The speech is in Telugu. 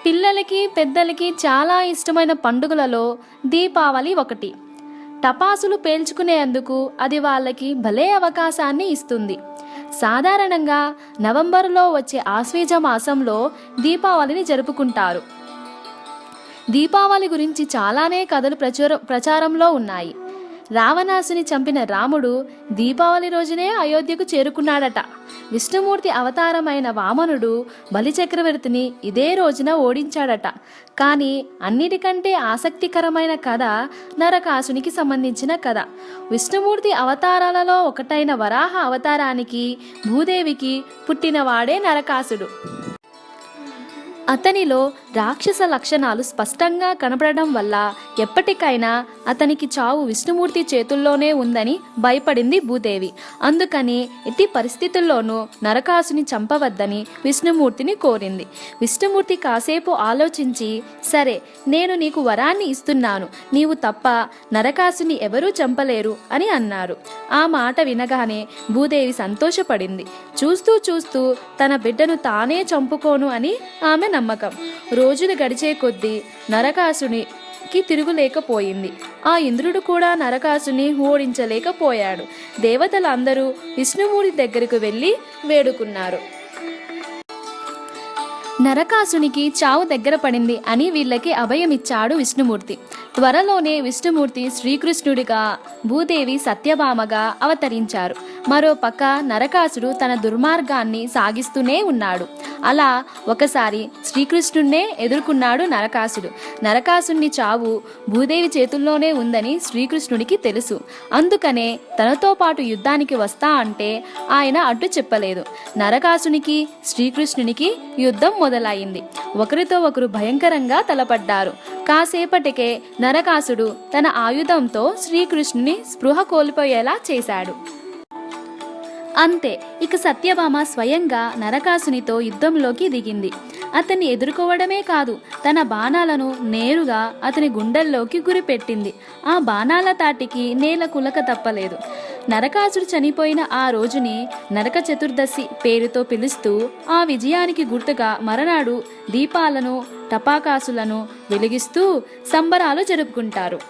పిల్లలకి పెద్దలకి చాలా ఇష్టమైన పండుగలలో దీపావళి ఒకటి. టపాసులు పేల్చుకునేందుకు అది వాళ్ళకి భలే అవకాశాన్ని ఇస్తుంది. సాధారణంగా నవంబరులో వచ్చే ఆశ్వేజ మాసంలో దీపావళిని జరుపుకుంటారు. దీపావళి గురించి చాలానే కథలు ప్రచారంలో ఉన్నాయి. రావణాసుని చంపిన రాముడు దీపావళి రోజునే అయోధ్యకు చేరుకున్నాడట. విష్ణుమూర్తి అవతారమైన వామనుడు బలిచక్రవర్తిని ఇదే రోజున ఓడించాడట. కానీ అన్నిటికంటే ఆసక్తికరమైన కథ నరకాసునికి సంబంధించిన కథ. విష్ణుమూర్తి అవతారాలలో ఒకటైన వరాహ అవతారానికి భూదేవికి పుట్టినవాడే నరకాసుడు. అతనిలో రాక్షస లక్షణాలు స్పష్టంగా కనపడడం వల్ల ఎప్పటికైనా అతనికి చావు విష్ణుమూర్తి చేతుల్లోనే ఉందని భయపడింది భూదేవి. అందుకని ఎట్టి పరిస్థితుల్లోనూ నరకాసుని చంపవద్దని విష్ణుమూర్తిని కోరింది. విష్ణుమూర్తి కాసేపు ఆలోచించి, సరే, నేను నీకు వరాన్ని ఇస్తున్నాను, నీవు తప్ప నరకాసుని ఎవరూ చంపలేరు అని అన్నారు. ఆ మాట వినగానే భూదేవి సంతోషపడింది. చూస్తూ చూస్తూ తన బిడ్డను తానే చంపుకోను అని ఆమె నమ్మకం. రోజులు గడిచే కొద్దీ నరకాసునికి తిరుగులేకపోయింది. ఆ ఇంద్రుడు కూడా నరకాసుని ఓడించలేకపోయాడు. దేవతలందరూ విష్ణుమూర్తి దగ్గరకు వెళ్ళి వేడుకున్నారు. నరకాసునికి చావు దగ్గర పడింది అని వీళ్ళకి అభయమిచ్చాడు విష్ణుమూర్తి. త్వరలోనే విష్ణుమూర్తి శ్రీకృష్ణుడిగా, భూదేవి సత్యభామగా అవతరించారు. మరో పక్క నరకాసుడు తన దుర్మార్గాన్ని సాగిస్తూనే ఉన్నాడు. అలా ఒకసారి శ్రీకృష్ణుడినే ఎదుర్కొన్నాడు నరకాసుడు. నరకాసుని చావు భూదేవి చేతుల్లోనే ఉందని శ్రీకృష్ణుడికి తెలుసు. అందుకనే తనతో పాటు యుద్ధానికి వస్తా అంటే ఆయన అడ్డు చెప్పలేదు. నరకాసునికి శ్రీకృష్ణునికి యుద్ధం మొదలైంది. ఒకరితో ఒకరు భయంకరంగా తలపడ్డారు. కాసేపటికే నరకాసుడు తన ఆయుధంతో శ్రీకృష్ణుని స్పృహ కోల్పోయేలా చేశాడు. అంతే, ఇక సత్యభామ స్వయంగా నరకాసునితో యుద్ధంలోకి దిగింది. అతన్ని ఎదుర్కోవడమే కాదు, తన బాణాలను నేరుగా అతని గుండెల్లోకి గురిపెట్టింది. ఆ బాణాల తాటికి నేల కులక తప్పలేదు. నరకాసుడు చనిపోయిన ఆ రోజుని నరక చతుర్దశి పేరుతో పిలుస్తూ ఆ విజయానికి గుర్తుగా మరనాడు దీపాలను, టపాకాసులను వెలిగిస్తూ సంబరాలు జరుపుకుంటారు.